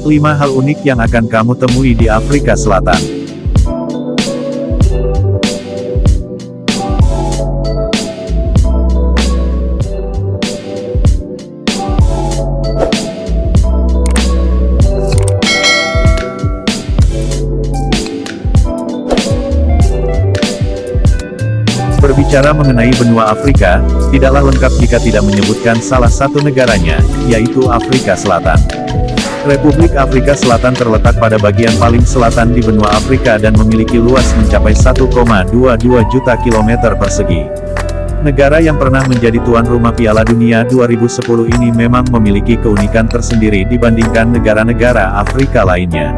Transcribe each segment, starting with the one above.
5 hal unik yang akan kamu temui di Afrika Selatan. Berbicara mengenai benua Afrika, tidaklah lengkap jika tidak menyebutkan salah satu negaranya, yaitu Afrika Selatan. Republik Afrika Selatan terletak pada bagian paling selatan di benua Afrika dan memiliki luas mencapai 1,22 juta kilometer persegi. Negara yang pernah menjadi tuan rumah Piala Dunia 2010 ini memang memiliki keunikan tersendiri dibandingkan negara-negara Afrika lainnya.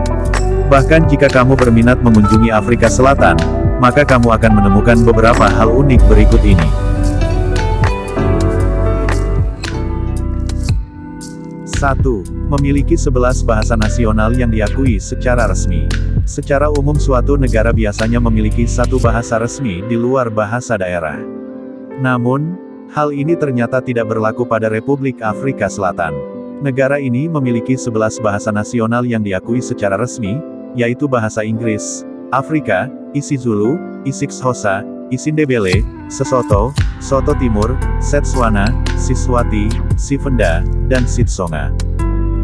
Bahkan jika kamu berminat mengunjungi Afrika Selatan, maka kamu akan menemukan beberapa hal unik berikut ini. 1. Memiliki 11 bahasa nasional yang diakui secara resmi. Secara umum suatu negara biasanya memiliki satu bahasa resmi di luar bahasa daerah. Namun, hal ini ternyata tidak berlaku pada Republik Afrika Selatan. Negara ini memiliki 11 bahasa nasional yang diakui secara resmi, yaitu bahasa Inggris, Afrika, isiZulu, isiXhosa, isiNdebele, Sesotho, Soto Timur, Setswana, Siswati, Sivenda, dan Sitsonga.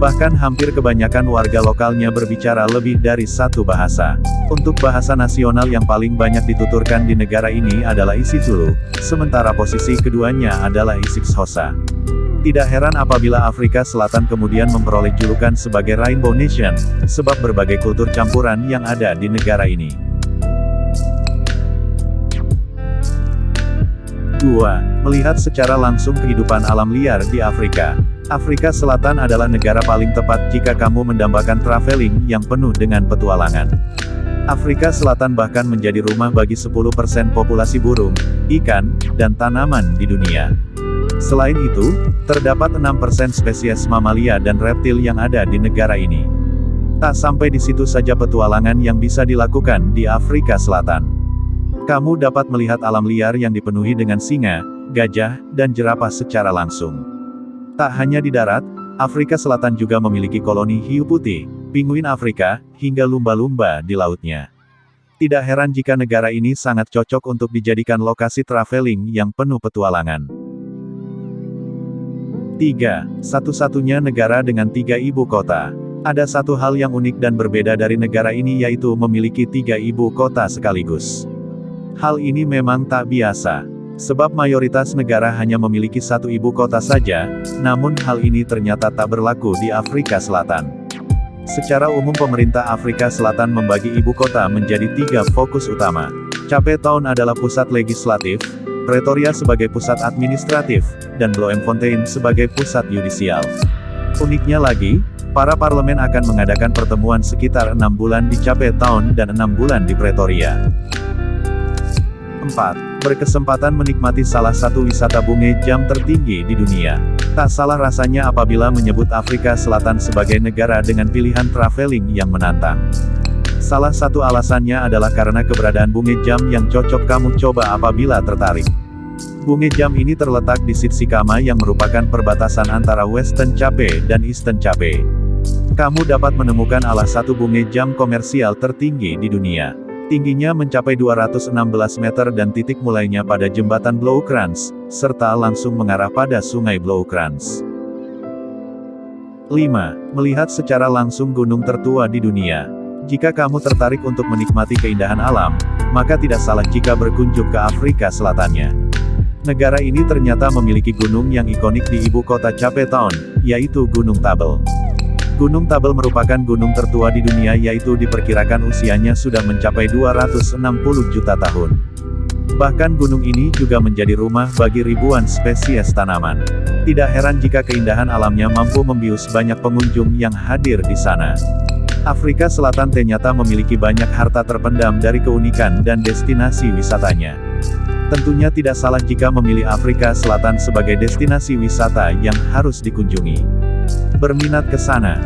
Bahkan hampir kebanyakan warga lokalnya berbicara lebih dari satu bahasa. Untuk bahasa nasional yang paling banyak dituturkan di negara ini adalah isiZulu, sementara posisi keduanya adalah isiXhosa. Tidak heran apabila Afrika Selatan kemudian memperoleh julukan sebagai Rainbow Nation, sebab berbagai kultur campuran yang ada di negara ini. 2. Melihat secara langsung kehidupan alam liar di Afrika. Afrika Selatan adalah negara paling tepat jika kamu mendambakan traveling yang penuh dengan petualangan. Afrika Selatan bahkan menjadi rumah bagi 10% populasi burung, ikan, dan tanaman di dunia. Selain itu, terdapat 6% spesies mamalia dan reptil yang ada di negara ini. Tak sampai di situ saja petualangan yang bisa dilakukan di Afrika Selatan. Kamu dapat melihat alam liar yang dipenuhi dengan singa, gajah, dan jerapah secara langsung. Tak hanya di darat, Afrika Selatan juga memiliki koloni hiu putih, pinguin Afrika, hingga lumba-lumba di lautnya. Tidak heran jika negara ini sangat cocok untuk dijadikan lokasi traveling yang penuh petualangan. 3. Satu-satunya negara dengan 3 ibu kota. Ada satu hal yang unik dan berbeda dari negara ini yaitu memiliki 3 ibu kota sekaligus. Hal ini memang tak biasa, sebab mayoritas negara hanya memiliki satu ibu kota saja, namun hal ini ternyata tak berlaku di Afrika Selatan. Secara umum pemerintah Afrika Selatan membagi ibu kota menjadi 3 fokus utama. Cape Town adalah pusat legislatif, Pretoria sebagai pusat administratif, dan Bloemfontein sebagai pusat yudisial. Uniknya lagi, para parlemen akan mengadakan pertemuan sekitar 6 bulan di Cape Town dan 6 bulan di Pretoria. 4. Berkesempatan menikmati salah satu wisata bunga jam tertinggi di dunia. Tak salah rasanya apabila menyebut Afrika Selatan sebagai negara dengan pilihan traveling yang menantang. Salah satu alasannya adalah karena keberadaan bunga jam yang cocok kamu coba apabila tertarik. Bunga jam ini terletak di Tsitsikamma yang merupakan perbatasan antara Western Cape dan Eastern Cape. Kamu dapat menemukan salah satu bunga jam komersial tertinggi di dunia. Tingginya mencapai 216 meter dan titik mulainya pada jembatan Blauwkrans, serta langsung mengarah pada sungai Blauwkrans. 5. Melihat secara langsung gunung tertua di dunia. Jika kamu tertarik untuk menikmati keindahan alam, maka tidak salah jika berkunjung ke Afrika Selatannya. Negara ini ternyata memiliki gunung yang ikonik di ibu kota Cape Town, yaitu Gunung Table. Gunung Table merupakan gunung tertua di dunia yaitu diperkirakan usianya sudah mencapai 260 juta tahun. Bahkan gunung ini juga menjadi rumah bagi ribuan spesies tanaman. Tidak heran jika keindahan alamnya mampu membius banyak pengunjung yang hadir di sana. Afrika Selatan ternyata memiliki banyak harta terpendam dari keunikan dan destinasi wisatanya. Tentunya tidak salah jika memilih Afrika Selatan sebagai destinasi wisata yang harus dikunjungi. Berminat ke sana?